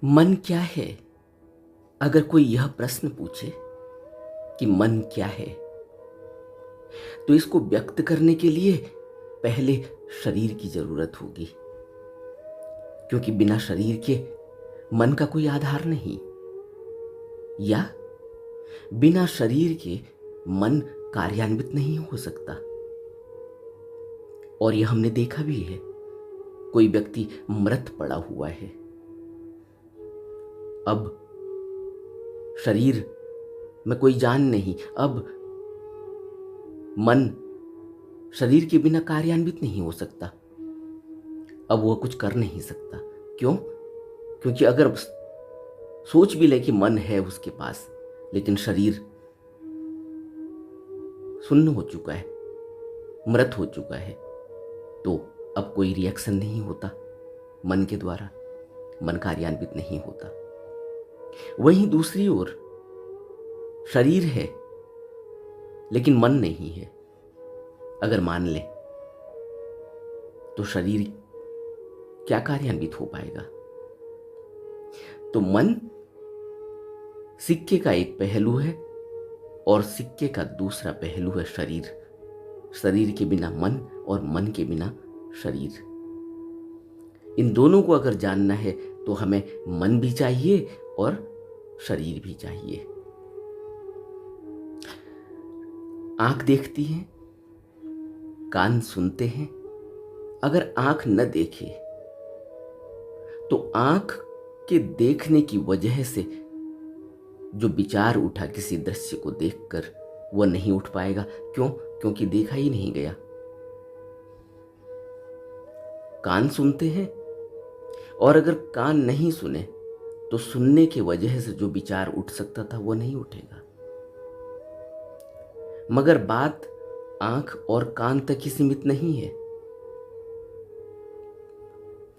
मन क्या है? अगर कोई यह प्रश्न पूछे कि मन क्या है, तो इसको व्यक्त करने के लिए पहले शरीर की जरूरत होगी, क्योंकि बिना शरीर के मन का कोई आधार नहीं, या बिना शरीर के मन कार्यान्वित नहीं हो सकता। और यह हमने देखा भी है, कोई व्यक्ति मृत पड़ा हुआ है, अब शरीर में कोई जान नहीं, अब मन शरीर के बिना कार्यान्वित नहीं हो सकता, अब वह कुछ कर नहीं सकता। क्यों? क्योंकि अगर सोच भी ले कि मन है उसके पास, लेकिन शरीर सुन्न हो चुका है, मृत हो चुका है, तो अब कोई रिएक्शन नहीं होता मन के द्वारा, मन कार्यान्वित नहीं होता। वहीं दूसरी ओर शरीर है लेकिन मन नहीं है, अगर मान ले तो शरीर क्या कार्यान्वित हो पाएगा? तो मन सिक्के का एक पहलू है और सिक्के का दूसरा पहलू है शरीर। शरीर के बिना मन और मन के बिना शरीर। इन दोनों को अगर जानना है तो हमें मन भी चाहिए और शरीर भी चाहिए। आंख देखती है, कान सुनते हैं। अगर आंख न देखे तो आंख के देखने की वजह से जो विचार उठा किसी दृश्य को देखकर, वह नहीं उठ पाएगा। क्यों? क्योंकि देखा ही नहीं गया। कान सुनते हैं, और अगर कान नहीं सुने तो सुनने की वजह से जो विचार उठ सकता था वो नहीं उठेगा। मगर बात आंख और कान तक ही सीमित नहीं है,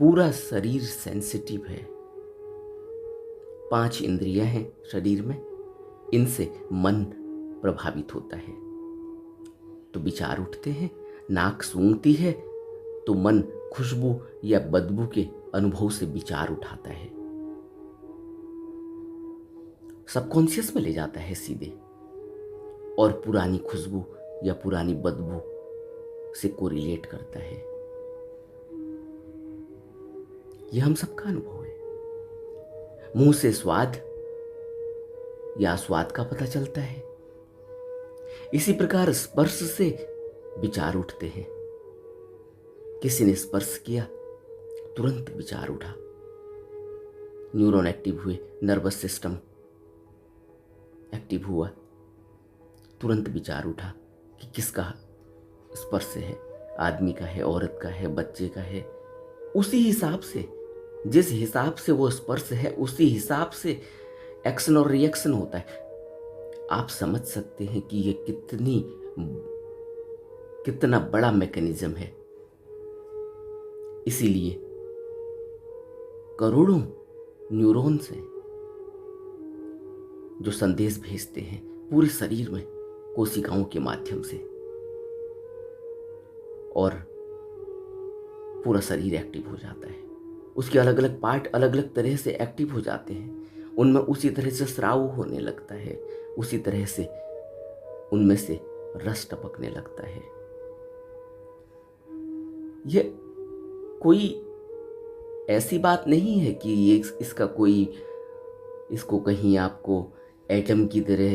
पूरा शरीर सेंसिटिव है। 5 इंद्रियां हैं शरीर में, इनसे मन प्रभावित होता है तो विचार उठते हैं। नाक सूंघती है तो मन खुशबू या बदबू के अनुभव से विचार उठाता है, सबकॉन्शियस में ले जाता है सीधे, और पुरानी खुशबू या पुरानी बदबू से कोरिलेट करता है। यह हम सबका अनुभव है। मुंह से स्वाद या स्वाद का पता चलता है। इसी प्रकार स्पर्श से विचार उठते हैं। किसी ने स्पर्श किया, तुरंत विचार उठा, न्यूरॉन एक्टिव हुए, नर्वस सिस्टम एक्टिव हुआ, तुरंत विचार उठा कि किसका स्पर्श है, आदमी का है, औरत का है, बच्चे का है। उसी हिसाब से, जिस हिसाब से वो स्पर्श है, उसी हिसाब से एक्शन और रिएक्शन होता है। आप समझ सकते हैं कि ये कितना बड़ा मैकेनिज्म है। इसीलिए करोड़ों न्यूरॉन्स हैं जो संदेश भेजते हैं पूरे शरीर में कोशिकाओं के माध्यम से, और पूरा शरीर एक्टिव हो जाता है। उसके अलग अलग पार्ट अलग अलग तरह से एक्टिव हो जाते हैं। उनमें उसी तरह से स्राव होने लगता है, उसी तरह से उनमें से रस टपकने लगता है। यह कोई ऐसी बात नहीं है कि ये इसको कहीं आपको एटम की तरह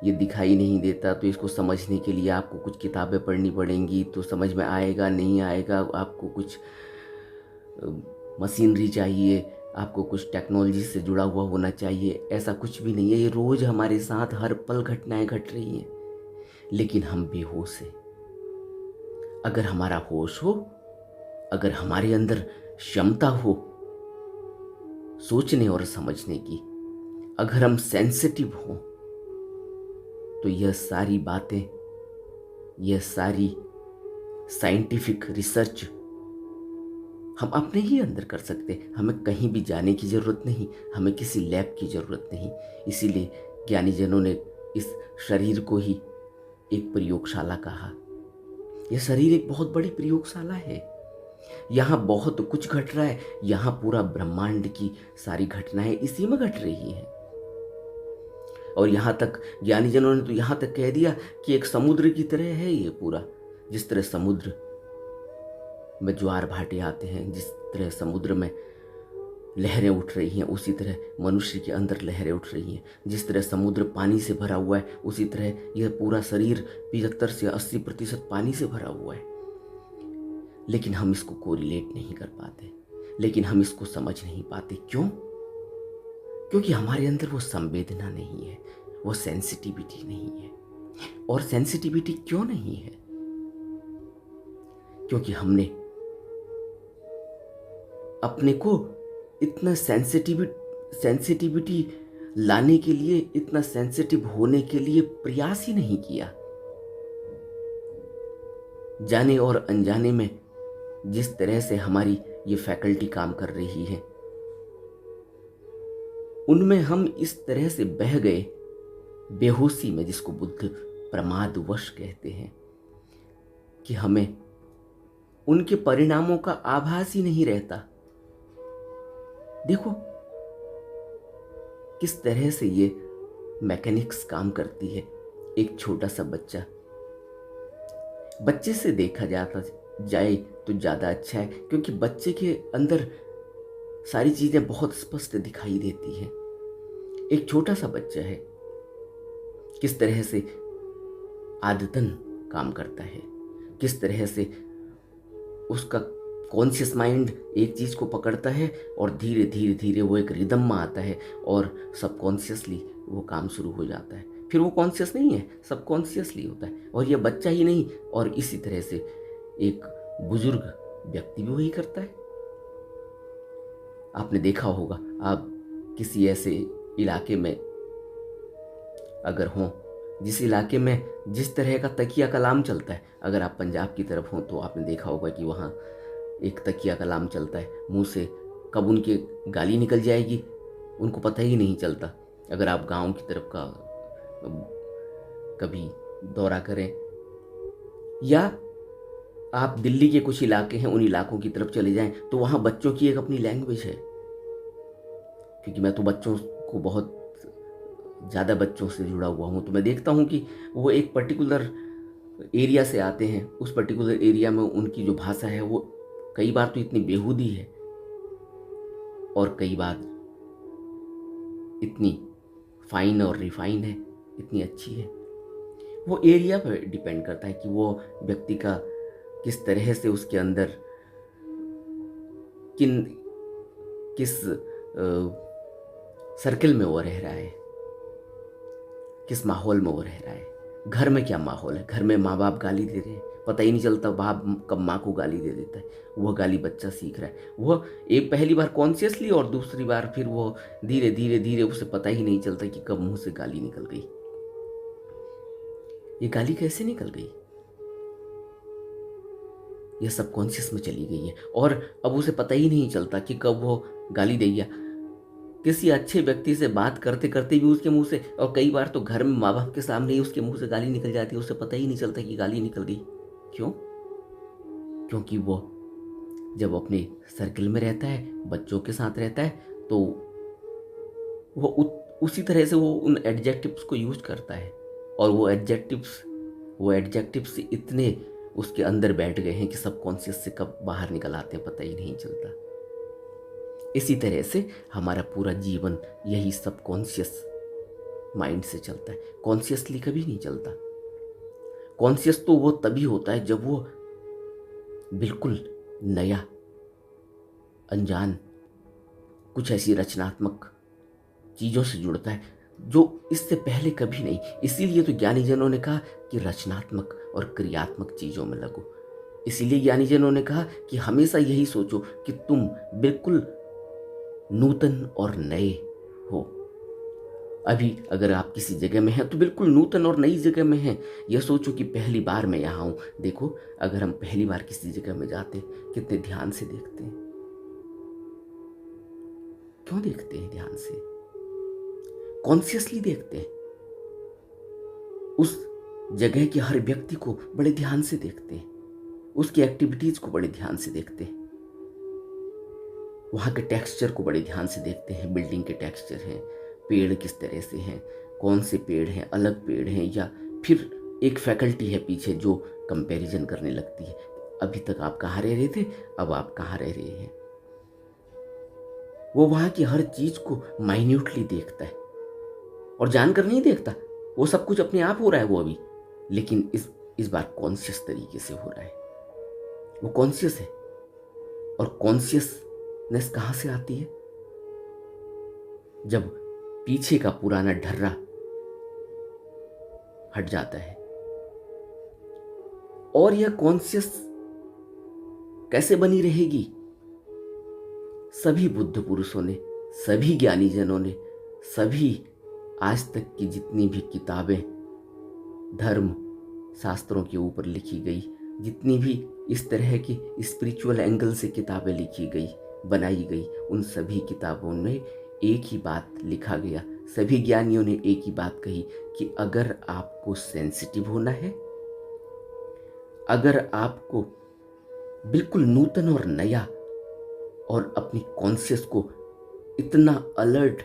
ये दिखाई नहीं देता, तो इसको समझने के लिए आपको कुछ किताबें पढ़नी पड़ेंगी तो समझ में आएगा, नहीं आएगा। आपको कुछ मशीनरी चाहिए, आपको कुछ टेक्नोलॉजी से जुड़ा हुआ होना चाहिए। ऐसा कुछ भी नहीं है। ये रोज हमारे साथ हर पल घटनाएं घट रही हैं, लेकिन हम बेहोश हैं। अगर हमारा होश हो, अगर हमारे अंदर क्षमता हो सोचने और समझने की, अगर हम सेंसिटिव हो, तो यह सारी बातें, यह सारी साइंटिफिक रिसर्च हम अपने ही अंदर कर सकते। हमें कहीं भी जाने की जरूरत नहीं, हमें किसी लैब की जरूरत नहीं। इसीलिए ज्ञानी जनों ने इस शरीर को ही एक प्रयोगशाला कहा। यह शरीर एक बहुत बड़ी प्रयोगशाला है। यहाँ बहुत कुछ घट रहा है, यहाँ पूरा ब्रह्मांड की सारी घटनाएं इसी में घट रही हैं। और यहाँ तक ज्ञानी जनों ने तो यहाँ तक कह दिया कि एक समुद्र की तरह है ये पूरा। जिस तरह समुद्र में ज्वार भाटे आते हैं, जिस तरह समुद्र में लहरें उठ रही हैं, उसी तरह मनुष्य के अंदर लहरें उठ रही हैं। जिस तरह समुद्र पानी से भरा हुआ है, उसी तरह यह पूरा शरीर 75 से 80% पानी से भरा हुआ है। लेकिन हम इसको कोरिलेट नहीं कर पाते, लेकिन हम इसको समझ नहीं पाते। क्यों? क्योंकि हमारे अंदर वो संवेदना नहीं है, वो सेंसिटिविटी नहीं है। और सेंसिटिविटी क्यों नहीं है? क्योंकि हमने अपने को इतना सेंसिटिविटी लाने के लिए, इतना सेंसिटिव होने के लिए प्रयास ही नहीं किया। जाने और अनजाने में जिस तरह से हमारी ये फैकल्टी काम कर रही है, उनमें हम इस तरह से बह गए बेहोशी में, जिसको बुद्ध प्रमादवश कहते हैं, कि हमें उनके परिणामों का आभास ही नहीं रहता। देखो किस तरह से ये मैकेनिक्स काम करती है। एक छोटा सा बच्चे से देखा जाए तो ज़्यादा अच्छा है, क्योंकि बच्चे के अंदर सारी चीज़ें बहुत स्पष्ट दिखाई देती हैं। एक छोटा सा बच्चा है, किस तरह से आदतन काम करता है, किस तरह से उसका कॉन्शियस माइंड एक चीज़ को पकड़ता है और धीरे धीरे धीरे वो एक रिदम में आता है और सबकॉन्शियसली वो काम शुरू हो जाता है। फिर वो कॉन्शियस नहीं है, सबकॉन्शियसली होता है। और ये बच्चा ही नहीं, और इसी तरह से एक बुजुर्ग व्यक्ति भी वही करता है। आपने देखा होगा, आप किसी ऐसे इलाके में अगर हों जिस इलाके में जिस तरह का तकिया कलाम चलता है, अगर आप पंजाब की तरफ हों तो आपने देखा होगा कि वहाँ एक तकिया कलाम चलता है। मुंह से कब उनके गाली निकल जाएगी उनको पता ही नहीं चलता। अगर आप गांव की तरफ का कभी दौरा करें, या आप दिल्ली के कुछ इलाके हैं उन इलाकों की तरफ चले जाएं, तो वहाँ बच्चों की एक अपनी लैंग्वेज है। क्योंकि मैं तो बच्चों को बहुत ज़्यादा बच्चों से जुड़ा हुआ हूँ, तो मैं देखता हूँ कि वो एक पर्टिकुलर एरिया से आते हैं। उस पर्टिकुलर एरिया में उनकी जो भाषा है वो कई बार तो इतनी बेहूदी है और कई बार इतनी फाइन और रिफाइन है, इतनी अच्छी है। वो एरिया पर डिपेंड करता है कि वो व्यक्ति का किस तरह से उसके अंदर किस सर्कल में वो रह रहा है, किस माहौल में वो रह रहा है। घर में क्या माहौल है? घर में माँ बाप गाली दे रहे हैं, पता ही नहीं चलता बाप कब माँ को गाली दे देता है। वह गाली बच्चा सीख रहा है, वह एक पहली बार कॉन्शियसली और दूसरी बार फिर वो धीरे धीरे धीरे उसे पता ही नहीं चलता कि कब मुंह से गाली निकल गई। ये गाली कैसे निकल गई? यह सबकॉन्शियस में चली गई है और अब उसे पता ही नहीं चलता कि कब वो गाली दे गया। किसी अच्छे व्यक्ति से बात करते करते भी उसके मुंह से, और कई बार तो घर में माँ बाप के सामने ही उसके मुंह से गाली निकल जाती है, उसे पता ही नहीं चलता कि गाली निकल गई। क्यों? क्योंकि वो जब अपने सर्कल में रहता है, बच्चों के साथ रहता है, तो वो उसी तरह से वो उन एडजेक्टिव्स को यूज करता है, और वो एडजेक्टिव्स इतने उसके अंदर बैठ गए हैं कि सबकॉन्शियस से कब बाहर निकल आते हैं पता ही नहीं चलता। इसी तरह से हमारा पूरा जीवन यही सबकॉन्शियस माइंड से चलता है, कॉन्शियसली कभी नहीं चलता। कॉन्शियस तो वो तभी होता है जब वो बिल्कुल नया, अनजान, कुछ ऐसी रचनात्मक चीज़ों से जुड़ता है जो इससे पहले कभी नहीं। इसीलिए तो ज्ञानीजनों ने कहा कि रचनात्मक और क्रियात्मक चीज़ों में लगो। इसीलिए ज्ञानीजनों ने कहा कि हमेशा यही सोचो कि तुम बिल्कुल नूतन और नए हो। अभी अगर आप किसी जगह में हैं तो बिल्कुल नूतन और नई जगह में हैं। यह सोचो कि पहली बार मैं यहाँ हूँ। देखो, अगर हम पहली बार किसी जगह में जाते कितने ध्यान से देखते हैं। क्यों देखते हैं ध्यान से? कॉन्शियसली देखते हैं। उस जगह के हर व्यक्ति को बड़े ध्यान से देखते हैं, उसकी एक्टिविटीज को बड़े ध्यान से देखते हैं। वहाँ के टेक्सचर को बड़े ध्यान से देखते हैं, बिल्डिंग के टेक्सचर हैं, पेड़ किस तरह से हैं, कौन से पेड़ हैं, अलग पेड़ हैं, या फिर एक फैकल्टी है पीछे जो कंपैरिजन करने लगती है, अभी तक आप कहाँ रह रहे थे, अब आप कहाँ रह रहे हैं। वो वहाँ की हर चीज़ को माइन्यूटली देखता है और जानकर नहीं देखता, वो सब कुछ अपने आप हो रहा है वो अभी, लेकिन इस बार कॉन्शियस तरीके से हो रहा है। वो कॉन्शियस है, और कॉन्शियसनेस कहाँ से आती है? जब पीछे का पुराना ढर्रा हट जाता है। और यह कॉन्शियस कैसे बनी रहेगी? सभी बुद्ध पुरुषों ने, सभी ज्ञानी जनों ने, सभी आज तक की जितनी भी किताबें धर्म शास्त्रों के ऊपर लिखी गई, जितनी भी इस तरह की स्पिरिचुअल एंगल से किताबें लिखी गई, बनाई गई, उन सभी किताबों में एक ही बात लिखा गया, सभी ज्ञानियों ने एक ही बात कही कि अगर आपको सेंसिटिव होना है, अगर आपको बिल्कुल नूतन और नया और अपनी कॉन्शियस को इतना अलर्ट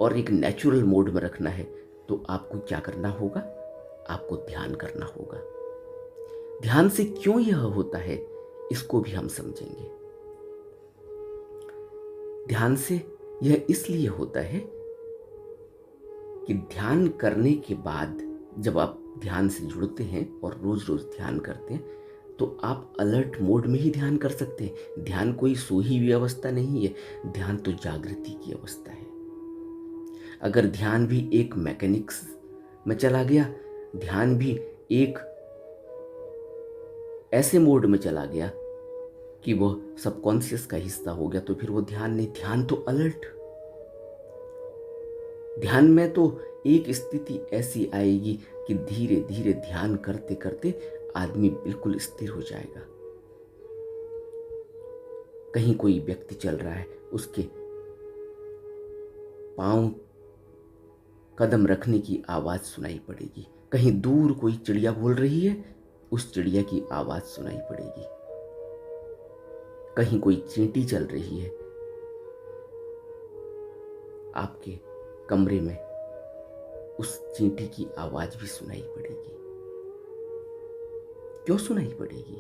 और एक नेचुरल मोड में रखना है, तो आपको क्या करना होगा? आपको ध्यान करना होगा। ध्यान से क्यों यह होता है, इसको भी हम समझेंगे। ध्यान से यह इसलिए होता है कि ध्यान करने के बाद जब आप ध्यान से जुड़ते हैं और रोज रोज ध्यान करते हैं, तो आप अलर्ट मोड में ही ध्यान कर सकते हैं। ध्यान कोई सोई हुई अवस्था नहीं है, ध्यान तो जागृति की अवस्था है। अगर ध्यान भी एक मैकेनिक्स में चला गया, ध्यान भी एक ऐसे मोड में चला गया कि वह सबकॉन्शियस का हिस्सा हो गया, तो फिर वो ध्यान नहीं, ध्यान तो अलर्ट। ध्यान में तो एक स्थिति ऐसी आएगी कि धीरे धीरे ध्यान करते करते आदमी बिल्कुल स्थिर हो जाएगा। कहीं कोई व्यक्ति चल रहा है, उसके पांव कदम रखने की आवाज सुनाई पड़ेगी। कहीं दूर कोई चिड़िया बोल रही है, उस चिड़िया की आवाज सुनाई पड़ेगी। कहीं कोई चींटी चल रही है, आपके कमरे में उस चींटी की आवाज भी सुनाई पड़ेगी। क्यों सुनाई पड़ेगी?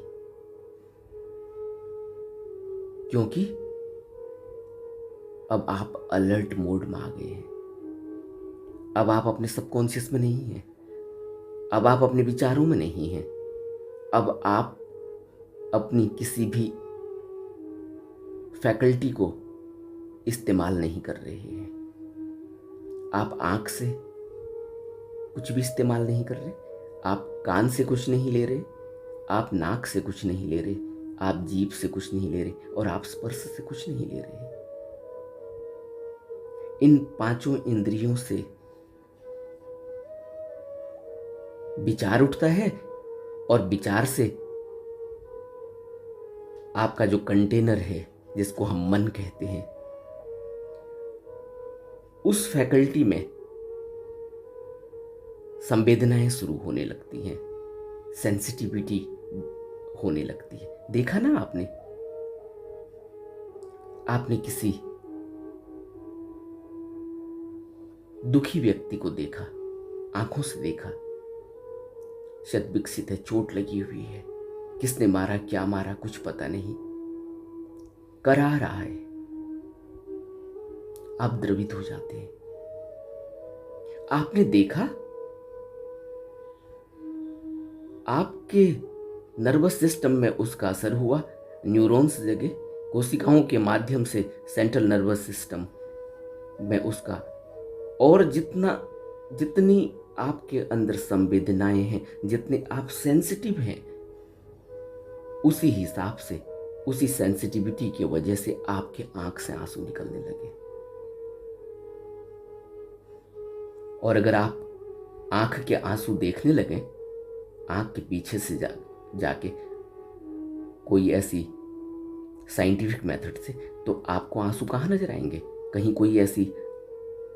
क्योंकि अब आप अलर्ट मोड में आ गए हैं। अब आप अपने सबकॉन्शियस में नहीं हैं, अब आप अपने विचारों में नहीं हैं, अब आप अपनी किसी भी फैकल्टी को इस्तेमाल नहीं कर रहे हैं। आप आंख से कुछ भी इस्तेमाल नहीं कर रहे, आप कान से कुछ नहीं ले रहे, आप नाक से कुछ नहीं ले रहे, आप जीभ से कुछ नहीं ले रहे, और आप स्पर्श से कुछ नहीं ले रहे। इन पांचों इंद्रियों से विचार उठता है, और विचार से आपका जो कंटेनर है, जिसको हम मन कहते हैं, उस फैकल्टी में संवेदनाएं शुरू होने लगती हैं, सेंसिटिविटी होने लगती है। देखा ना आपने किसी दुखी व्यक्ति को देखा, आंखों से देखा, शत विकसित है, चोट लगी हुई है, किसने मारा, क्या मारा, कुछ पता नहीं, करा रहा है, आप द्रवित हो जाते हैं। आपने देखा, आपके नर्वस सिस्टम में उसका असर हुआ, न्यूरॉन्स जगे, कोशिकाओं के माध्यम से सेंट्रल नर्वस सिस्टम में उसका, और जितनी आपके अंदर संवेदनाएं हैं, जितने आप सेंसिटिव हैं, उसी हिसाब से, उसी सेंसिटिविटी की वजह से आपके आंख से आंसू निकलने लगे। और अगर आप आंख के आंसू देखने लगे, आंख के पीछे से जाके कोई ऐसी साइंटिफिक मेथड से, तो आपको आंसू कहाँ नजर आएंगे? कहीं कोई ऐसी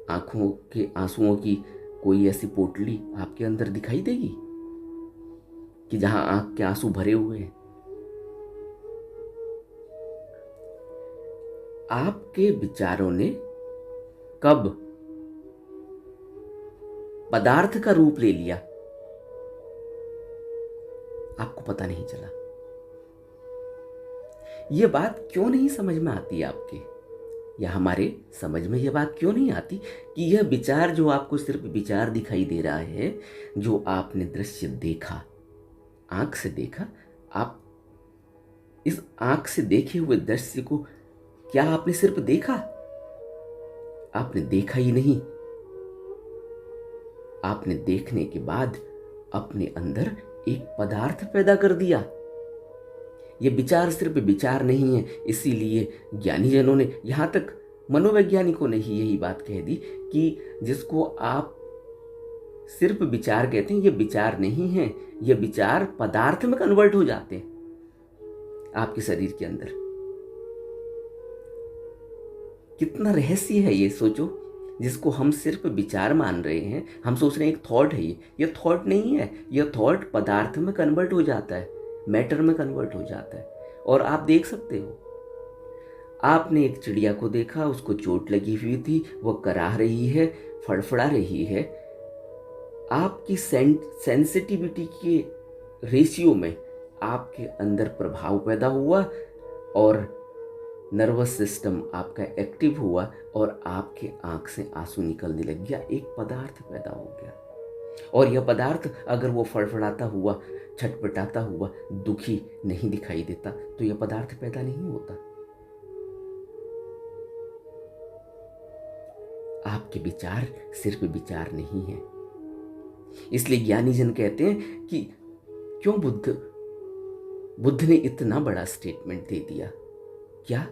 आंखों के आंसुओं की कोई ऐसी पोटली आपके अंदर दिखाई देगी कि जहां आंख के आंसू भरे हुए हैं? आपके विचारों ने कब पदार्थ का रूप ले लिया, आपको पता नहीं चला। यह बात क्यों नहीं समझ में आती आपके, या हमारे समझ में यह बात क्यों नहीं आती कि यह विचार जो आपको सिर्फ विचार दिखाई दे रहा है, जो आपने दृश्य देखा, आंख से देखा, आप इस आंख से देखे हुए दृश्य को क्या आपने सिर्फ देखा? आपने देखा ही नहीं, आपने देखने के बाद अपने अंदर एक पदार्थ पैदा कर दिया। यह विचार सिर्फ विचार नहीं है, इसीलिए ज्ञानी जनों ने, यहां तक मनोवैज्ञानिकों ने ही यही बात कह दी कि जिसको आप सिर्फ विचार कहते हैं, ये विचार नहीं है, ये विचार पदार्थ में कन्वर्ट हो जाते हैं आपके शरीर के अंदर। कितना रहस्य है ये, सोचो। जिसको हम सिर्फ विचार मान रहे हैं, हम सोच रहे हैं एक थॉट है, ये थॉट नहीं है, ये थॉट पदार्थ में कन्वर्ट हो जाता है, मैटर में कन्वर्ट हो जाता है। और आप देख सकते हो, आपने एक चिड़िया को देखा, उसको चोट लगी हुई थी, वो कराह रही है, फड़फड़ा रही है। आपकी सेंसिटिविटी के रेशियो में आपके अंदर प्रभाव पैदा हुआ और नर्वस सिस्टम आपका एक्टिव हुआ और आपके आंख से आंसू निकलने लग गया, एक पदार्थ पैदा हो गया। और यह पदार्थ अगर वो फड़फड़ाता हुआ, छटपटाता हुआ, दुखी नहीं दिखाई देता तो यह पदार्थ पैदा नहीं होता। आपके विचार सिर्फ विचार नहीं है। इसलिए ज्ञानी जन कहते हैं कि क्यों बुद्ध ने इतना बड़ा स्टेटमेंट दे दिया, क्या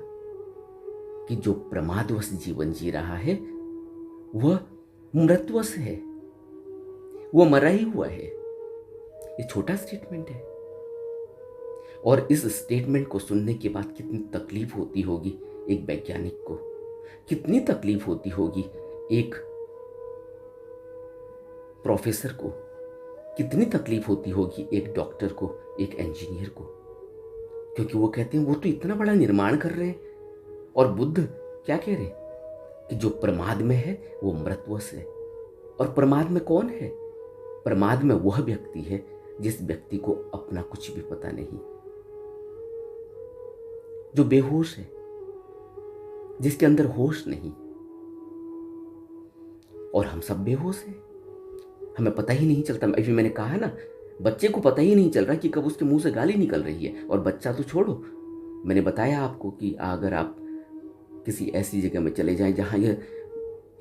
कि जो प्रमादवश जीवन जी रहा है वह मृतवश है, वह मरा ही हुआ है। ये छोटा स्टेटमेंट है, और इस स्टेटमेंट को सुनने के बाद कितनी तकलीफ होती होगी एक वैज्ञानिक को, कितनी तकलीफ होती होगी एक प्रोफेसर को, कितनी तकलीफ होती होगी एक डॉक्टर को, एक इंजीनियर को, क्योंकि वो कहते हैं वो तो इतना बड़ा निर्माण कर रहे हैं। और बुद्ध क्या कह रहे हैं कि जो प्रमाद में है वो मृतवश है। और प्रमाद में कौन है? प्रमाद में वह व्यक्ति है जिस व्यक्ति को अपना कुछ भी पता नहीं, जो बेहोश है, जिसके अंदर होश नहीं। और हम सब बेहोश हैं, हमें पता ही नहीं चलता। अभी मैंने कहा ना, बच्चे को पता ही नहीं चल रहा कि कब उसके मुंह से गाली निकल रही है। और बच्चा तो छोड़ो, मैंने बताया आपको कि अगर आप किसी ऐसी जगह में चले जाएं जहां यह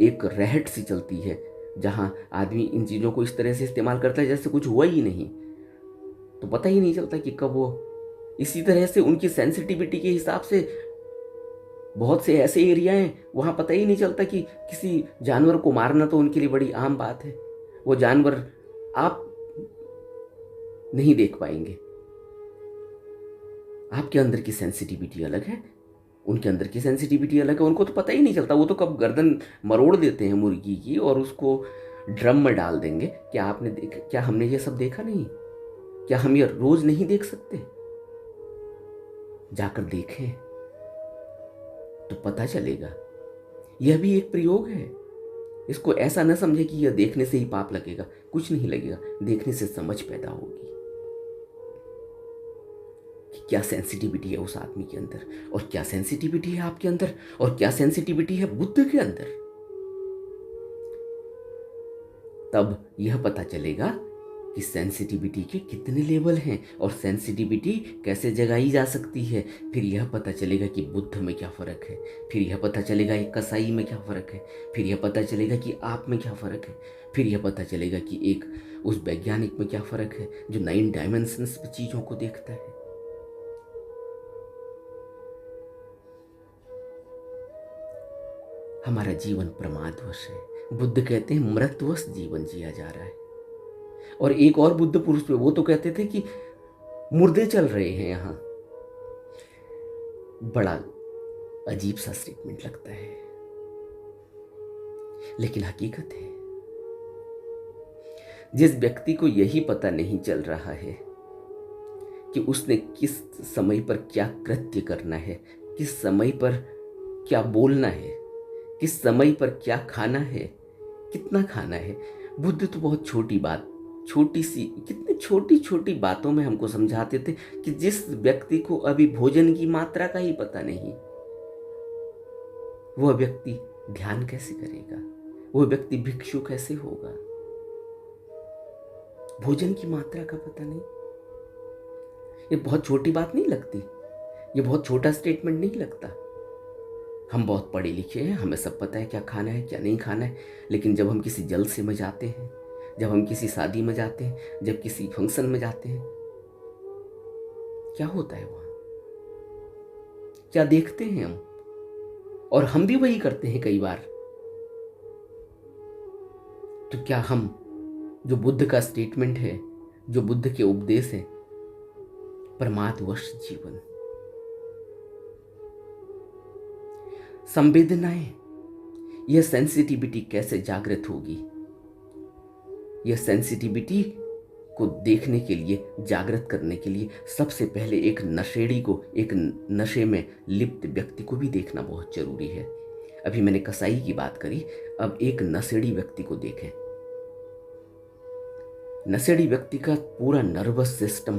एक रहट सी चलती है, जहां आदमी इन चीज़ों को इस तरह से इस्तेमाल करता है जैसे कुछ हुआ ही नहीं, तो पता ही नहीं चलता कि कब वो, इसी तरह से उनकी सेंसिटिविटी के हिसाब से बहुत से ऐसे एरिया हैं वहाँ पता ही नहीं चलता कि किसी जानवर को मारना तो उनके लिए बड़ी आम बात है, वो जानवर आप नहीं देख पाएंगे। आपके अंदर की सेंसिटिविटी अलग है, उनके अंदर की सेंसिटिविटी अलग है। उनको तो पता ही नहीं चलता, वो तो कब गर्दन मरोड़ देते हैं मुर्गी की और उसको ड्रम में डाल देंगे। क्या आपने क्या हमने ये सब देखा नहीं? क्या हम ये रोज नहीं देख सकते? जाकर देखें तो पता चलेगा। यह भी एक प्रयोग है, इसको ऐसा न समझे कि यह देखने से ही पाप लगेगा, कुछ नहीं लगेगा। देखने से समझ पैदा होगी कि क्या सेंसिटिविटी है उस आदमी के अंदर, और क्या सेंसिटिविटी है आपके अंदर, और क्या सेंसिटिविटी है बुद्ध के अंदर। तब यह पता चलेगा कि सेंसिटिविटी के कितने लेवल हैं और सेंसिटिविटी कैसे जगाई जा सकती है। फिर यह पता चलेगा कि बुद्ध में क्या फ़र्क है, फिर यह पता चलेगा एक कसाई में क्या फ़र्क है, फिर यह पता चलेगा कि आप में क्या फ़र्क है, फिर यह पता चलेगा कि एक उस वैज्ञानिक में क्या फ़र्क है जो 9 डायमेंशंस में चीज़ों को देखता है। हमारा जीवन प्रमादवश है। बुद्ध कहते हैं मृतवश जीवन जिया जा रहा है। और एक और बुद्ध पुरुष पे, वो तो कहते थे कि मुर्दे चल रहे हैं यहां। बड़ा अजीब सा स्टेटमेंट लगता है, लेकिन हकीकत है। जिस व्यक्ति को यही पता नहीं चल रहा है कि उसने किस समय पर क्या कृत्य करना है, किस समय पर क्या बोलना है, किस समय पर क्या खाना है, कितना खाना है। बुद्ध तो बहुत छोटी बात, छोटी सी, कितनी छोटी छोटी बातों में हमको समझाते थे कि जिस व्यक्ति को अभी भोजन की मात्रा का ही पता नहीं, वह व्यक्ति ध्यान कैसे करेगा, वह व्यक्ति भिक्षु कैसे होगा। भोजन की मात्रा का पता नहीं, ये बहुत छोटी बात नहीं लगती, ये बहुत छोटा स्टेटमेंट नहीं लगता। हम बहुत पढ़े लिखे हैं, हमें सब पता है क्या खाना है क्या नहीं खाना है, लेकिन जब हम किसी जलसे में जाते हैं, जब हम किसी शादी में जाते हैं, जब किसी फंक्शन में जाते हैं, क्या होता है वहां, क्या देखते हैं हम, और हम भी वही करते हैं कई बार। तो क्या हम, जो बुद्ध का स्टेटमेंट है, जो बुद्ध के उपदेश है, परमार्थवश जीवन, संवेदनाएं, यह सेंसिटिविटी कैसे जागृत होगी। यह सेंसिटिविटी को देखने के लिए, जागृत करने के लिए सबसे पहले एक नशेड़ी को, एक नशे में लिप्त व्यक्ति को भी देखना बहुत जरूरी है। अभी मैंने कसाई की बात करी, अब एक नशेड़ी व्यक्ति को देखें। नशेड़ी व्यक्ति का पूरा नर्वस सिस्टम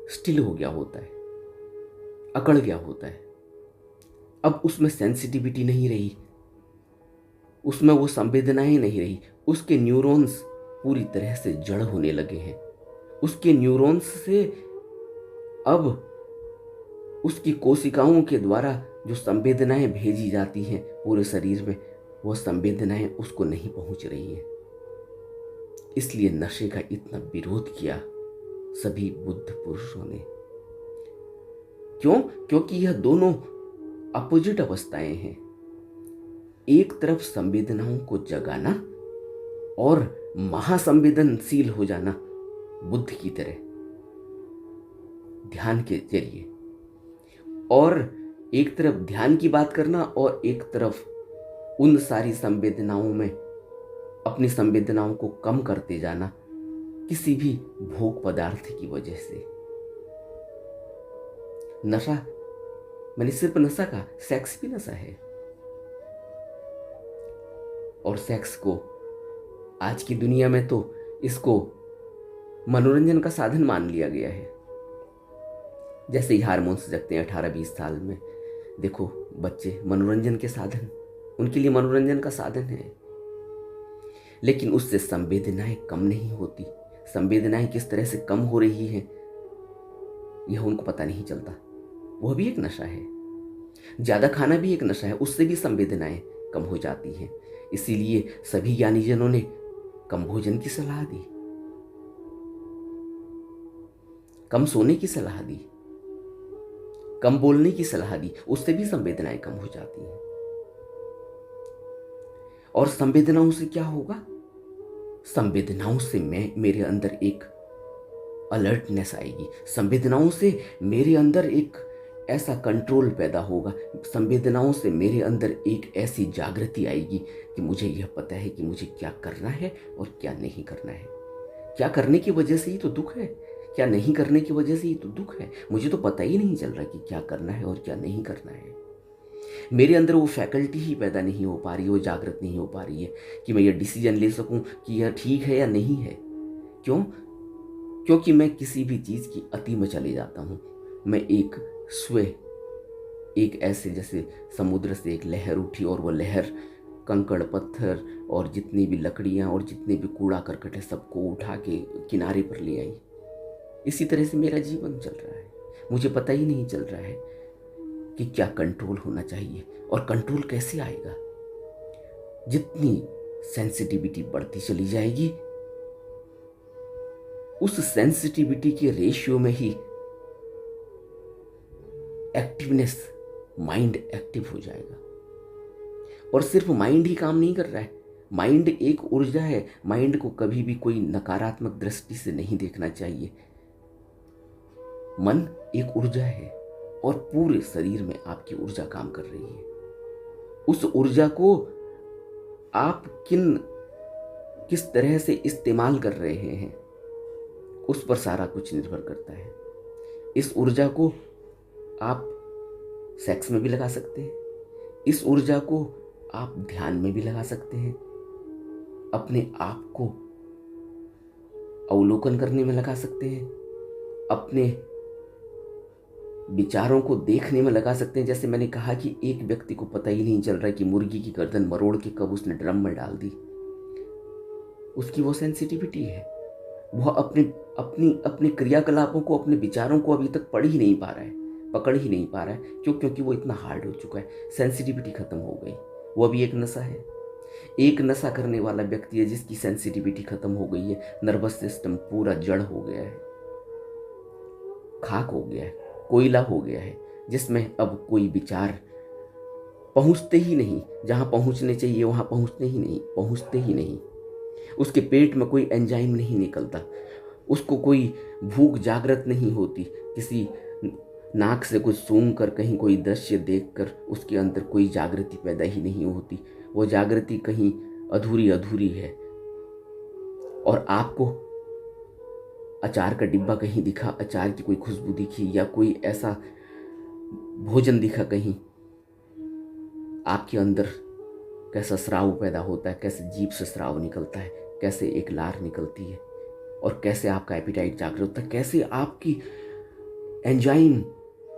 स्टिल हो गया होता है, अकड़ गया होता है। अब उसमें सेंसिटिविटी नहीं रही, उसमें वो संवेदनाएं नहीं रही, उसके न्यूरॉन्स पूरी तरह से जड़ होने लगे हैं। उसके न्यूरॉन्स से अब उसकी कोशिकाओं के द्वारा जो संवेदनाएं भेजी जाती हैं पूरे शरीर में, वह संवेदनाएं उसको नहीं पहुंच रही हैं। इसलिए नशे का इतना विरोध किया सभी बुद्ध पुरुषों ने। क्यों? क्योंकि यह दोनों अपोजिट अवस्थाएं हैं। एक तरफ संवेदनाओं को जगाना और महासंवेदनशील हो जाना बुद्ध की तरह ध्यान के जरिए, और एक तरफ ध्यान की बात करना और एक तरफ उन सारी संवेदनाओं में अपनी संवेदनाओं को कम करते जाना किसी भी भोग पदार्थ की वजह से। नशा, मैंने सिर्फ नशा कहा, सेक्स भी नशा है। और सेक्स को आज की दुनिया में तो इसको मनोरंजन का साधन मान लिया गया है। जैसे ही हार्मोन्स जगते हैं 18-20 साल में, देखो बच्चे मनोरंजन के साधन, उनके लिए मनोरंजन का साधन है, लेकिन उससे संवेदनाएं कम नहीं होती। संवेदनाएं किस तरह से कम हो रही हैं यह उनको पता नहीं चलता। वह भी एक नशा है। ज्यादा खाना भी एक नशा है, उससे भी संवेदनाएं कम हो जाती हैं। इसीलिए सभी ज्ञानीजनों ने कम भोजन की सलाह दी, कम सोने की सलाह दी, कम बोलने की सलाह दी, उससे भी संवेदनाएं कम हो जाती हैं। और संवेदनाओं से क्या होगा? संवेदनाओं से मेरे अंदर एक अलर्टनेस आएगी। संवेदनाओं से मेरे अंदर एक ऐसा कंट्रोल पैदा होगा। संवेदनाओं से मेरे अंदर एक ऐसी जागृति आएगी कि मुझे यह पता है कि मुझे क्या करना है और क्या नहीं करना है। क्या करने की वजह से ही तो दुख है, क्या नहीं करने की वजह से ही तो दुख है। मुझे तो पता ही नहीं चल रहा कि क्या करना है और क्या नहीं करना है। मेरे अंदर वो फैकल्टी ही पैदा नहीं हो पा रही है, वो जागृत नहीं हो पा रही है कि मैं ये डिसीजन ले सकूं कि यह ठीक है या नहीं है। क्यों? क्योंकि मैं किसी भी चीज़ की अति में चले जाता हूँ। मैं एक ऐसे, जैसे समुद्र से एक लहर उठी और वो लहर कंकड़ पत्थर और जितनी भी लकड़ियाँ और जितने भी कूड़ा करकट है सबको उठा के किनारे पर ले आई। इसी तरह से मेरा जीवन चल रहा है। मुझे पता ही नहीं चल रहा है कि क्या कंट्रोल होना चाहिए और कंट्रोल कैसे आएगा। जितनी सेंसिटिविटी बढ़ती चली जाएगी, उस सेंसिटिविटी के रेशियो में ही एक्टिवनेस, माइंड एक्टिव हो जाएगा। और सिर्फ माइंड ही काम नहीं कर रहा है, माइंड एक ऊर्जा है। माइंड को कभी भी कोई नकारात्मक दृष्टि से नहीं देखना चाहिए। मन एक ऊर्जा है और पूरे शरीर में आपकी ऊर्जा काम कर रही है। उस ऊर्जा को आप किस तरह से इस्तेमाल कर रहे हैं, उस पर सारा कुछ निर्भर करता है। इस ऊर्जा को आप सेक्स में भी लगा सकते हैं, इस ऊर्जा को आप ध्यान में भी लगा सकते हैं, अपने आप को अवलोकन करने में लगा सकते हैं, अपने विचारों को देखने में लगा सकते हैं। जैसे मैंने कहा कि एक व्यक्ति को पता ही नहीं चल रहा है कि मुर्गी की गर्दन मरोड़ के कब उसने ड्रम में डाल दी। उसकी वो सेंसिटिविटी है, वह अपने अपनी अपने क्रियाकलापों को, अपने विचारों को अभी तक पढ़ ही नहीं पा रहा है, पकड़ ही नहीं पा रहा है। क्यों? क्योंकि वो इतना हार्ड हो चुका है, सेंसिटिविटी खत्म हो गई। वो अभी एक नशा है, एक नशा करने वाला व्यक्ति है जिसकी सेंसिटिविटी खत्म हो गई है, नर्वस सिस्टम पूरा जड़ हो गया है, खाक हो गया है, कोयला हो गया है, जिसमें अब कोई विचार पहुंचते ही नहीं, जहां पहुंचने चाहिए वहां पहुंचते ही नहीं। उसके पेट में कोई एंजाइम नहीं निकलता, उसको कोई भूख जागृत नहीं होती, किसी नाक से कुछ सूंघ कर, कहीं कोई दृश्य देखकर उसके अंदर कोई जागृति पैदा ही नहीं होती। वो जागृति कहीं अधूरी अधूरी है। और आपको अचार का डिब्बा कहीं दिखा, अचार की कोई खुशबू दिखी, या कोई ऐसा भोजन दिखा कहीं, आपके अंदर कैसा स्राव पैदा होता है, कैसे जीभ से स्राव निकलता है, कैसे एक लार निकलती है, और कैसे आपका एपिटाइट जागृत होता है, कैसे आपकी एंजाइम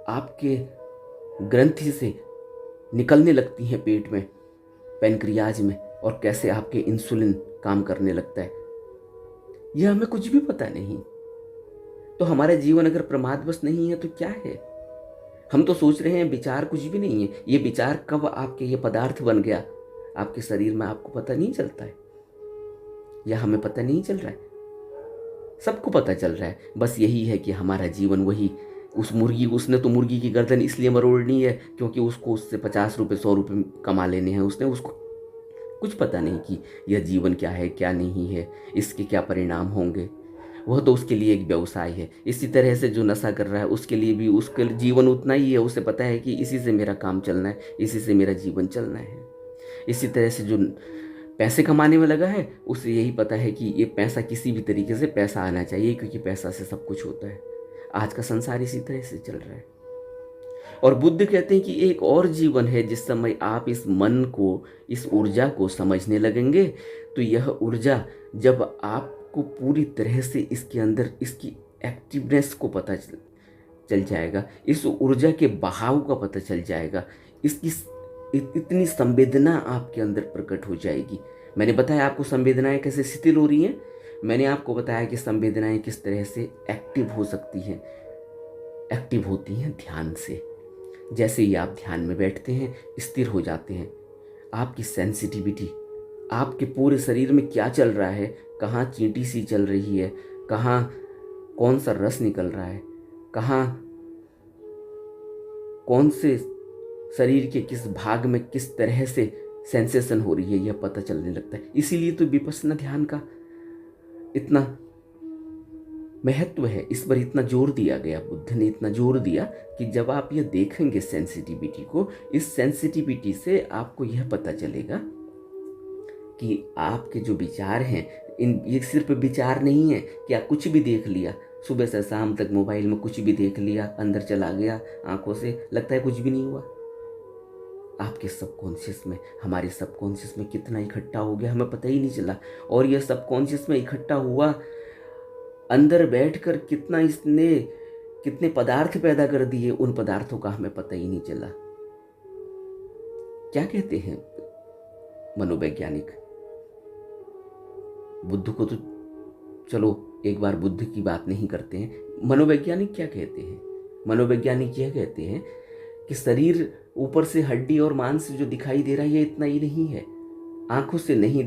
आपके ग्रंथि से निकलने लगती हैं पेट में, पैनक्रियाज में, और कैसे आपके इंसुलिन काम करने लगता है। यह हमें कुछ भी पता नहीं। तो हमारा जीवन अगर प्रमादवश नहीं है तो क्या है? हम तो सोच रहे हैं विचार कुछ भी नहीं है। ये विचार कब आपके ये पदार्थ बन गया आपके शरीर में, आपको पता नहीं चलता है, या हमें पता नहीं चल रहा है। सबको पता चल रहा है, बस यही है कि हमारा जीवन वही उस मुर्गी, उसने तो मुर्गी की गर्दन इसलिए मरोड़नी है क्योंकि उसको उससे 50 रुपये 100 रुपये कमा लेने हैं। उसने उसको कुछ पता नहीं कि यह जीवन क्या है, क्या नहीं है, इसके क्या परिणाम होंगे। वह तो उसके लिए एक व्यवसाय है। इसी तरह से जो नशा कर रहा है उसके लिए भी उसके जीवन उतना ही है। उसे पता है कि इसी से मेरा काम चलना है, इसी से मेरा जीवन चलना है। इसी तरह से जो पैसे कमाने में लगा है उसे यही पता है कि ये पैसा किसी भी तरीके से पैसा आना चाहिए, क्योंकि पैसा से सब कुछ होता है। आज का संसार इसी तरह से चल रहा है। और बुद्ध कहते हैं कि एक और जीवन है, जिस समय आप इस मन को, इस ऊर्जा को समझने लगेंगे तो यह ऊर्जा जब आपको पूरी तरह से इसके अंदर इसकी एक्टिवनेस को पता चल जाएगा, इस ऊर्जा के बहाव का पता चल जाएगा, इसकी इतनी संवेदना आपके अंदर प्रकट हो जाएगी। मैंने बताया आपको संवेदनाएं कैसे शिथिल हो रही हैं, मैंने आपको बताया कि संवेदनाएं किस तरह से एक्टिव हो सकती हैं। एक्टिव होती हैं ध्यान से। जैसे ही आप ध्यान में बैठते हैं, स्थिर हो जाते हैं, आपकी सेंसिटिविटी, आपके पूरे शरीर में क्या चल रहा है, कहाँ चींटी सी चल रही है, कहाँ कौन सा रस निकल रहा है, कहाँ कौन से शरीर के किस भाग में किस तरह से सेंसेशन हो रही है, यह पता चलने लगता है। इसीलिए तो विपश्यना ध्यान का इतना महत्व है, इस पर इतना जोर दिया गया। बुद्ध ने इतना जोर दिया कि जब आप यह देखेंगे सेंसिटिविटी को, इस सेंसिटिविटी से आपको यह पता चलेगा कि आपके जो विचार हैं, ये सिर्फ विचार नहीं है कि आप कुछ भी देख लिया, सुबह से शाम तक मोबाइल में कुछ भी देख लिया, अंदर चला गया आंखों से, लगता है कुछ भी नहीं हुआ। आपके सबकॉन्शियस में, हमारे सबकॉन्शियस में कितना इकट्ठा हो गया हमें पता ही नहीं चला। और यह सबकॉन्शियस में इकट्ठा हुआ, अंदर बैठकर कितना इसने कितने पदार्थ पैदा कर दिए, उन पदार्थों का हमें पता ही नहीं चला। क्या कहते हैं मनोवैज्ञानिक? बुद्ध को तो चलो एक बार बुद्ध की बात नहीं करते हैं, मनोवैज्ञानिक क्या कहते हैं? मनोवैज्ञानिक यह कहते हैं कि शरीर ऊपर से हड्डी और मांस जो दिखाई दे रहा है, ये इतना ही नहीं है। आंखों से नहीं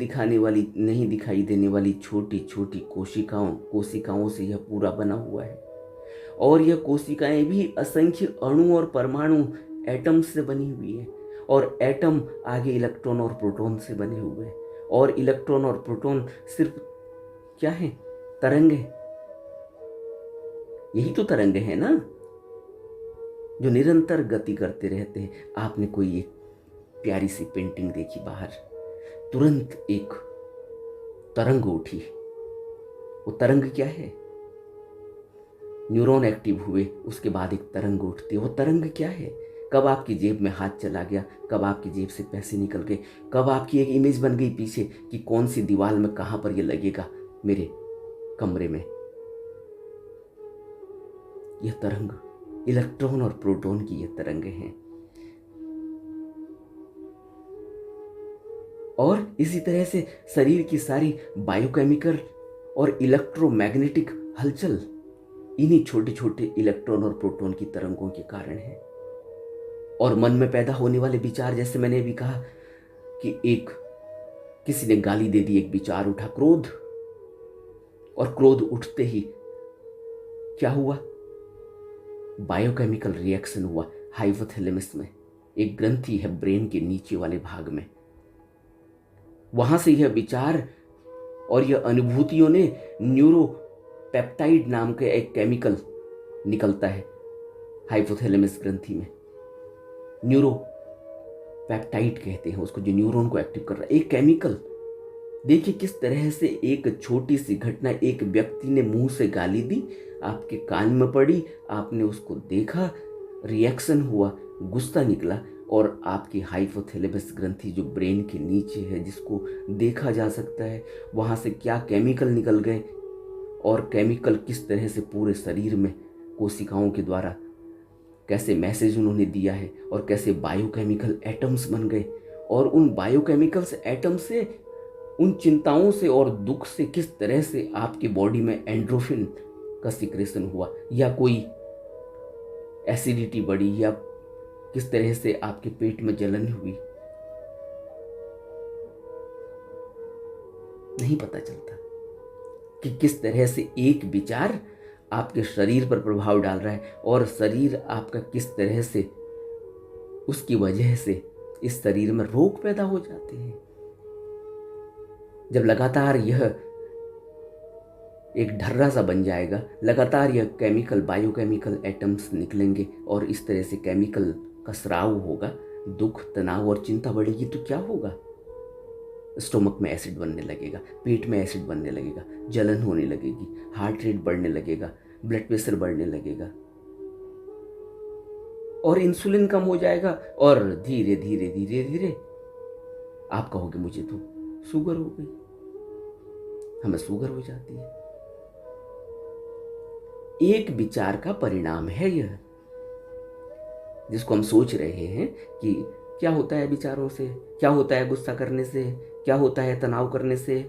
दिखाई देने वाली छोटी छोटी कोशिकाओं से यह पूरा बना हुआ है। और यह कोशिकाएं भी असंख्य अणु और परमाणु, एटम से बनी हुई है। और एटम आगे इलेक्ट्रॉन और प्रोटॉन से बने हुए हैं। और इलेक्ट्रॉन और प्रोटॉन सिर्फ क्या है? तरंग है। यही तो तरंग है ना, जो निरंतर गति करते रहते हैं। आपने कोई एक प्यारी सी पेंटिंग देखी बाहर, तुरंत एक तरंग उठी। वो तरंग क्या है? न्यूरॉन एक्टिव हुए, उसके बाद एक तरंग उठती है। वो तरंग क्या है? कब आपकी जेब में हाथ चला गया, कब आपकी जेब से पैसे निकल गए, कब आपकी एक इमेज बन गई पीछे कि कौन सी दीवार में कहाँ पर ये लगेगा मेरे कमरे में। यह तरंग इलेक्ट्रॉन और प्रोटॉन की यह तरंगें हैं। और इसी तरह से शरीर की सारी बायोकेमिकल और इलेक्ट्रोमैग्नेटिक हलचल इन्हीं छोटे छोटे इलेक्ट्रॉन और प्रोटॉन की तरंगों के कारण है। और मन में पैदा होने वाले विचार, जैसे मैंने अभी कहा कि किसी ने गाली दे दी, एक विचार उठा, क्रोध। और क्रोध उठते ही क्या हुआ? बायोकेमिकल रिएक्शन हुआ हाइपोथैलेमस में। एक ग्रंथि है ब्रेन के नीचे वाले भाग में, वहां से यह विचार और यह अनुभूतियों ने न्यूरोपेप्टाइड नाम के एक केमिकल निकलता है हाइपोथैलेमस ग्रंथि में। न्यूरोपेप्टाइड कहते हैं उसको, जो न्यूरॉन को एक्टिव कर रहा है, एक केमिकल। देखिए किस तरह से एक छोटी सी घटना, एक व्यक्ति ने मुंह से गाली दी, आपके कान में पड़ी, आपने उसको देखा, रिएक्शन हुआ, गुस्सा निकला, और आपकी हाइपोथैलेमस ग्रंथि जो ब्रेन के नीचे है, जिसको देखा जा सकता है, वहाँ से क्या केमिकल निकल गए, और केमिकल किस तरह से पूरे शरीर में कोशिकाओं के द्वारा कैसे मैसेज उन्होंने दिया है, और कैसे बायोकेमिकल एटम्स बन गए, और उन बायोकेमिकल्स एटम से, उन चिंताओं से और दुख से किस तरह से आपकी बॉडी में एंड्रोफिन का सिक्रेशन हुआ, या कोई एसिडिटी बढ़ी, या किस तरह से आपके पेट में जलन हुई, नहीं पता चलता कि किस तरह से एक विचार आपके शरीर पर प्रभाव डाल रहा है, और शरीर आपका किस तरह से, उसकी वजह से इस शरीर में रोग पैदा हो जाते हैं। जब लगातार यह एक ढर्रा सा बन जाएगा, लगातार यह केमिकल, बायोकेमिकल एटम्स निकलेंगे, और इस तरह से केमिकल का स्राव होगा, दुख, तनाव और चिंता बढ़ेगी, तो क्या होगा? स्टोमक में एसिड बनने लगेगा, पेट में एसिड बनने लगेगा, जलन होने लगेगी, हार्ट रेट बढ़ने लगेगा, ब्लड प्रेशर बढ़ने लगेगा, और इंसुलिन कम हो जाएगा, और धीरे धीरे धीरे धीरे आप कहोगे मुझे तो शुगर हो गई, हमें शुगर हो जाती है। एक विचार का परिणाम है यह, जिसको हम सोच रहे हैं कि क्या होता है विचारों से, क्या होता है गुस्सा करने से, क्या होता है तनाव करने से।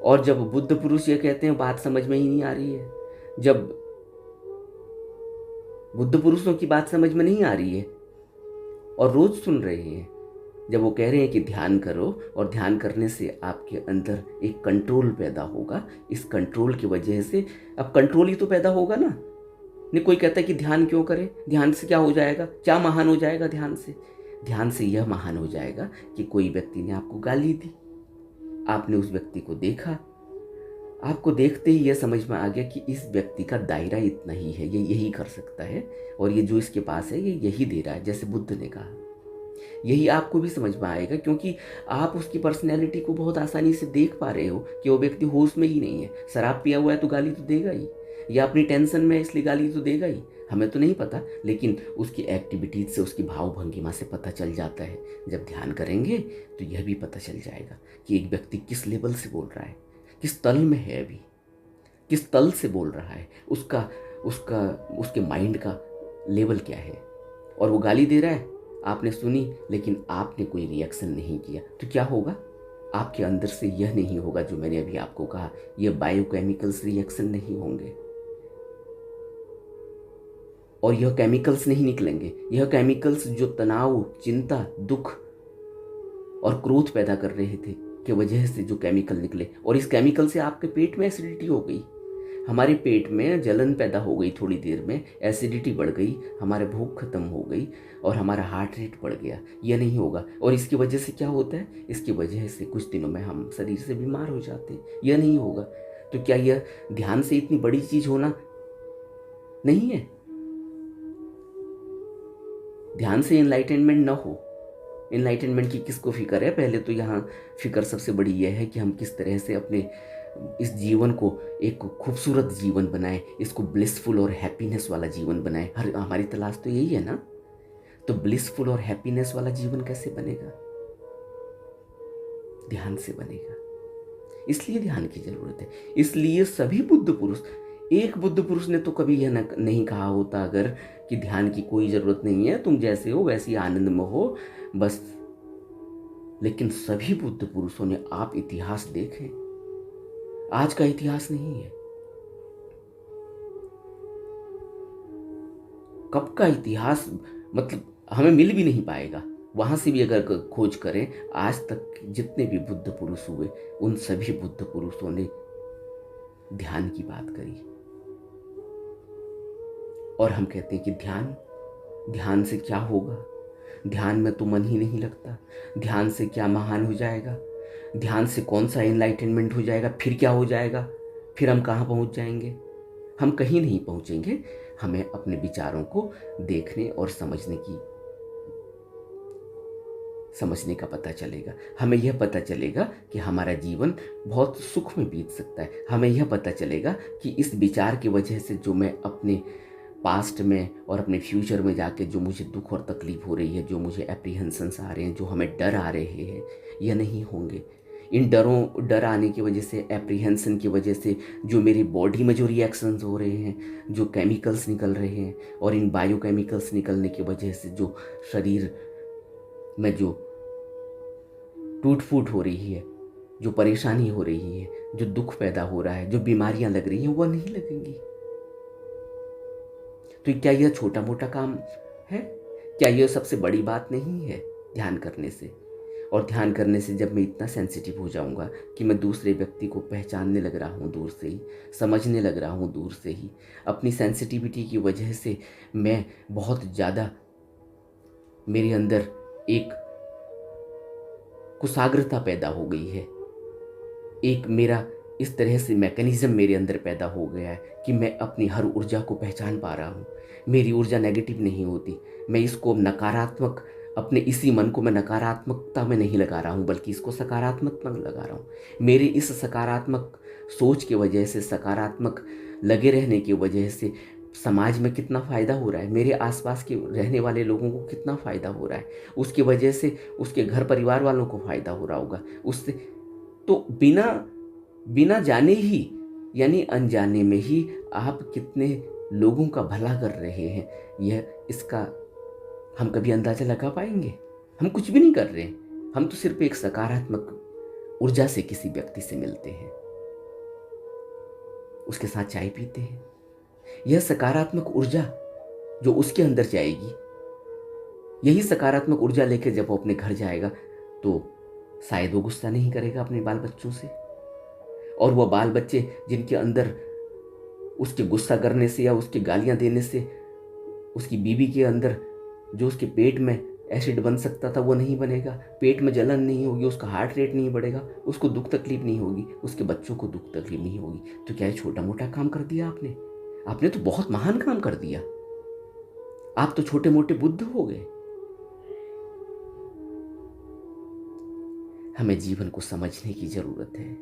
और जब बुद्ध पुरुष ये कहते हैं, बात समझ में ही नहीं आ रही है। जब बुद्ध पुरुषों की बात समझ में नहीं आ रही है और रोज सुन रहे हैं, जब वो कह रहे हैं कि ध्यान करो, और ध्यान करने से आपके अंदर एक कंट्रोल पैदा होगा, इस कंट्रोल की वजह से, अब कंट्रोल ही तो पैदा होगा ना। नहीं कोई कहता है कि ध्यान क्यों करें, ध्यान से क्या हो जाएगा, क्या महान हो जाएगा ध्यान से? ध्यान से यह महान हो जाएगा कि कोई व्यक्ति ने आपको गाली दी, आपने उस व्यक्ति को देखा, आपको देखते ही यह समझ में आ गया कि इस व्यक्ति का दायरा इतना ही है, ये यही कर सकता है, और ये जो इसके पास है ये यही दे रहा है, जैसे बुद्ध ने कहा। यही आपको भी समझ में आएगा, क्योंकि आप उसकी पर्सनैलिटी को बहुत आसानी से देख पा रहे हो कि वो व्यक्ति होश में ही नहीं है। शराब पिया हुआ है तो गाली तो देगा ही, या अपनी टेंशन में इसलिए गाली तो देगा ही, हमें तो नहीं पता, लेकिन उसकी एक्टिविटीज से, उसकी भाव भंगिमा से पता चल जाता है। जब ध्यान करेंगे तो यह भी पता चल जाएगा कि एक व्यक्ति किस लेवल से बोल रहा है, किस तल में है, अभी किस तल से बोल रहा है, उसके माइंड का लेवल क्या है। और वो गाली दे रहा है, आपने सुनी, लेकिन आपने कोई रिएक्शन नहीं किया, तो क्या होगा? आपके अंदर से यह नहीं होगा जो मैंने अभी आपको कहा, यह बायोकेमिकल्स रिएक्शन नहीं होंगे, और यह केमिकल्स नहीं निकलेंगे। यह केमिकल्स जो तनाव, चिंता, दुख और क्रोध पैदा कर रहे थे की वजह से जो केमिकल निकले, और इस केमिकल से आपके पेट में एसिडिटी हो गई, हमारे पेट में जलन पैदा हो गई, थोड़ी देर में एसिडिटी बढ़ गई, हमारे भूख खत्म हो गई, और हमारा हार्ट रेट बढ़ गया। यह नहीं होगा। और इसकी वजह से क्या होता है? इसकी वजह से कुछ दिनों में हम शरीर से बीमार हो जाते हैं। यह नहीं होगा। तो क्या यह ध्यान से इतनी बड़ी चीज होना नहीं है? ध्यान से इनलाइटनमेंट न हो, इनलाइटनमेंट की किसको फिक्र है? पहले तो यहाँ फिक्र सबसे बड़ी यह है कि हम किस तरह से अपने इस जीवन को एक खूबसूरत जीवन बनाएं, इसको ब्लिसफुल और हैप्पीनेस वाला जीवन बनाएं। हर हमारी तलाश तो यही है ना। तो ब्लिसफुल और हैप्पीनेस वाला जीवन कैसे बनेगा? ध्यान से बनेगा। इसलिए ध्यान की जरूरत है। इसलिए सभी बुद्ध पुरुष, एक बुद्ध पुरुष ने तो कभी यह नहीं कहा होता अगर कि ध्यान की कोई जरूरत नहीं है, तुम जैसे हो वैसे ही आनंद में हो बस। लेकिन सभी बुद्ध पुरुषों ने, आप इतिहास देखें, आज का इतिहास नहीं है, कब का इतिहास, मतलब हमें मिल भी नहीं पाएगा। वहां से भी अगर खोज करें, आज तक जितने भी बुद्ध पुरुष हुए उन सभी बुद्ध पुरुषों ने ध्यान की बात करी। और हम कहते हैं कि ध्यान से क्या होगा, ध्यान में तो मन ही नहीं लगता, ध्यान से क्या महान हो जाएगा, ध्यान से कौन सा एनलाइटनमेंट हो जाएगा, फिर क्या हो जाएगा, फिर हम कहाँ पहुँच जाएंगे? हम कहीं नहीं पहुँचेंगे। हमें अपने विचारों को देखने और समझने का पता चलेगा। हमें यह पता चलेगा कि हमारा जीवन बहुत सुख में बीत सकता है। हमें यह पता चलेगा कि इस विचार की वजह से जो मैं अपने पास्ट में और अपने फ्यूचर में जाके जो मुझे दुख और तकलीफ हो रही है, जो मुझे एप्रीहेंशंस आ रहे हैं, जो हमें डर आ रहे हैं, यह नहीं होंगे। इन डर आने की वजह से, एप्रीहेंशन की वजह से जो मेरी बॉडी में जो रिएक्शंस हो रहे हैं, जो केमिकल्स निकल रहे हैं, और इन बायोकेमिकल्स निकलने की वजह से जो शरीर में जो टूट फूट हो रही है, जो परेशानी हो रही है, जो दुख पैदा हो रहा है, जो बीमारियां लग रही हैं, वह नहीं लगेंगी। तो क्या यह छोटा मोटा काम है? क्या यह सबसे बड़ी बात नहीं है ध्यान करने से? और ध्यान करने से जब मैं इतना सेंसिटिव हो जाऊंगा कि मैं दूसरे व्यक्ति को पहचानने लग रहा हूँ दूर से ही, समझने लग रहा हूँ दूर से ही, अपनी सेंसिटिविटी की वजह से मैं बहुत ज़्यादा, मेरे अंदर एक कुशाग्रता पैदा हो गई है, एक मेरा इस तरह से मैकेनिज्म मेरे अंदर पैदा हो गया है कि मैं अपनी हर ऊर्जा को पहचान पा रहा हूँ। मेरी ऊर्जा नेगेटिव नहीं होती, मैं इसको नकारात्मक, अपने इसी मन को मैं नकारात्मकता में नहीं लगा रहा हूँ, बल्कि इसको सकारात्मक में लगा रहा हूँ। मेरे इस सकारात्मक सोच की वजह से, सकारात्मक लगे रहने की वजह से समाज में कितना फ़ायदा हो रहा है, मेरे आसपास के रहने वाले लोगों को कितना फ़ायदा हो रहा है, उसकी वजह से उसके घर परिवार वालों को फ़ायदा हो रहा होगा उससे। तो बिना जाने ही, यानी अनजाने में ही आप कितने लोगों का भला कर रहे हैं, इसका हम कभी अंदाजा लगा पाएंगे? हम कुछ भी नहीं कर रहे हैं, हम तो सिर्फ एक सकारात्मक ऊर्जा से किसी व्यक्ति से मिलते हैं, उसके साथ चाय पीते हैं। यह सकारात्मक ऊर्जा जो उसके अंदर जाएगी, यही सकारात्मक ऊर्जा लेकर जब वो अपने घर जाएगा तो शायद वो गुस्सा नहीं करेगा अपने बाल बच्चों से। और वह बाल बच्चे जिनके अंदर उसके गुस्सा करने से या उसके गालियां देने से उसकी बीवी के अंदर जो उसके पेट में एसिड बन सकता था वो नहीं बनेगा, पेट में जलन नहीं होगी, उसका हार्ट रेट नहीं बढ़ेगा, उसको दुख तकलीफ नहीं होगी, उसके बच्चों को दुख तकलीफ नहीं होगी। तो क्या ये छोटा मोटा काम कर दिया आपने तो बहुत महान काम कर दिया। आप तो छोटे मोटे बुद्ध हो गए। हमें जीवन को समझने की जरूरत है।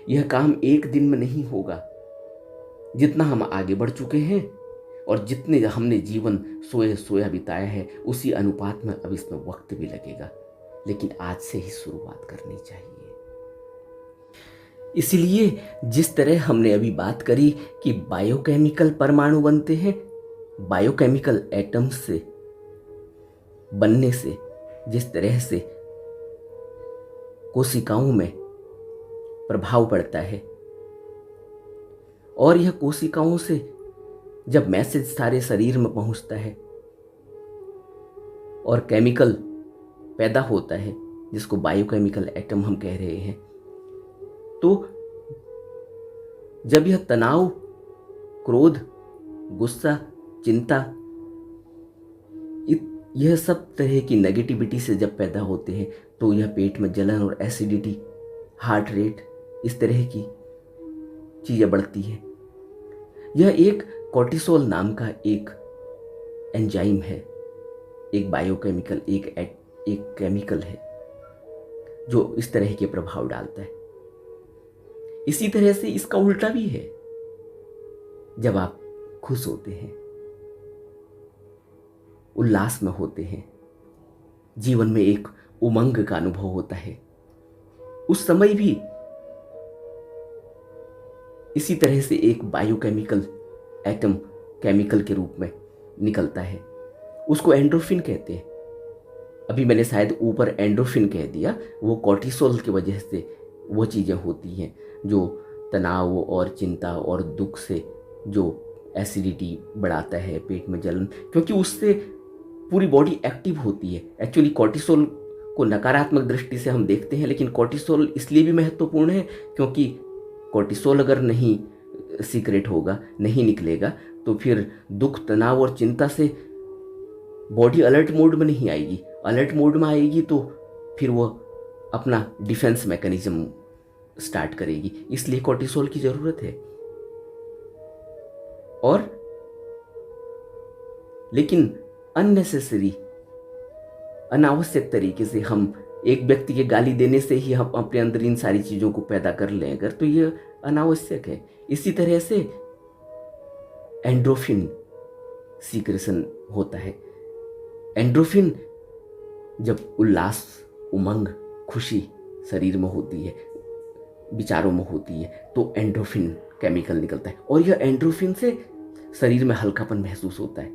यह काम एक दिन में नहीं होगा। जितना हम आगे बढ़ चुके हैं और जितने हमने जीवन सोया बिताया है, उसी अनुपात में अब इसमें वक्त भी लगेगा, लेकिन आज से ही शुरुआत करनी चाहिए। इसलिए जिस तरह हमने अभी बात करी कि बायोकेमिकल परमाणु बनते हैं, बायोकेमिकल एटम्स से बनने से जिस तरह से कोशिकाओं में प्रभाव पड़ता है, और यह कोशिकाओं से जब मैसेज सारे शरीर में पहुंचता है और केमिकल पैदा होता है जिसको बायोकेमिकल एटम हम कह रहे हैं, तो जब यह तनाव, क्रोध, गुस्सा, चिंता, यह सब तरह की नेगेटिविटी से जब पैदा होते हैं तो यह पेट में जलन और एसिडिटी, हार्ट रेट, इस तरह की चीज़ें बढ़ती है। यह एक कोर्टिसोल नाम का एक एंजाइम है, एक बायोकेमिकल, एक केमिकल है जो इस तरह के प्रभाव डालता है। इसी तरह से इसका उल्टा भी है। जब आप खुश होते हैं, उल्लास में होते हैं, जीवन में एक उमंग का अनुभव होता है, उस समय भी इसी तरह से एक बायोकेमिकल एटम केमिकल के रूप में निकलता है। उसको एंडोर्फिन कहते हैं। अभी मैंने शायद ऊपर एंडोर्फिन कह दिया, वो कॉर्टिसोल की वजह से वो चीज़ें होती हैं जो तनाव और चिंता और दुख से जो एसिडिटी बढ़ाता है, पेट में जलन, क्योंकि उससे पूरी बॉडी एक्टिव होती है। एक्चुअली कॉर्टिसोल को नकारात्मक दृष्टि से हम देखते हैं, लेकिन कॉर्टिसोल इसलिए भी महत्वपूर्ण है क्योंकि कॉर्टिसोल अगर नहीं सीक्रेट होगा, नहीं निकलेगा, तो फिर दुख, तनाव और चिंता से बॉडी अलर्ट मोड में नहीं आएगी। अलर्ट मोड में आएगी तो फिर वो अपना डिफेंस मैकेनिज्म स्टार्ट करेगी। इसलिए कॉर्टिसोल की ज़रूरत है। और लेकिन अननेसेसरी, अनावश्यक तरीके से हम एक व्यक्ति के गाली देने से ही हम अपने अंदर इन सारी चीज़ों को पैदा कर लें अगर, तो ये अनावश्यक है। इसी तरह से एंडोर्फिन सीक्रेशन होता है। एंडोर्फिन जब उल्लास, उमंग, खुशी शरीर में होती है, विचारों में होती है, तो एंडोर्फिन केमिकल निकलता है और यह एंडोर्फिन से शरीर में हल्कापन महसूस होता है।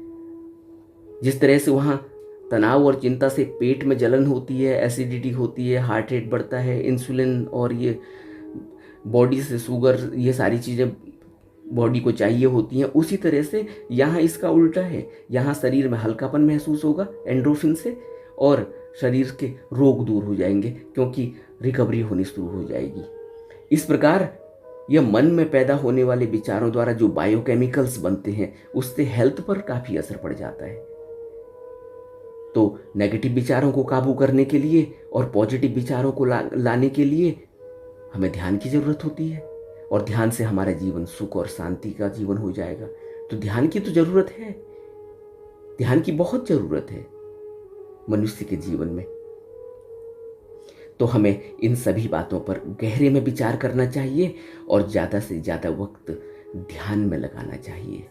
जिस तरह से वहाँ तनाव और चिंता से पेट में जलन होती है, एसिडिटी होती है, हार्ट रेट बढ़ता है, इंसुलिन और ये बॉडी से शुगर, ये सारी चीज़ें बॉडी को चाहिए होती हैं, उसी तरह से यहाँ इसका उल्टा है। यहाँ शरीर में हल्कापन महसूस होगा एंडोर्फिन से और शरीर के रोग दूर हो जाएंगे क्योंकि रिकवरी होनी शुरू हो जाएगी। इस प्रकार यह मन में पैदा होने वाले विचारों द्वारा जो बायोकेमिकल्स बनते हैं उससे हेल्थ पर काफ़ी असर पड़ जाता है। तो नेगेटिव विचारों को काबू करने के लिए और पॉजिटिव विचारों को लाने के लिए हमें ध्यान की ज़रूरत होती है और ध्यान से हमारा जीवन सुख और शांति का जीवन हो जाएगा। तो ध्यान की तो ज़रूरत है, ध्यान की बहुत ज़रूरत है मनुष्य के जीवन में। तो हमें इन सभी बातों पर गहरे में विचार करना चाहिए और ज़्यादा से ज़्यादा वक्त ध्यान में लगाना चाहिए।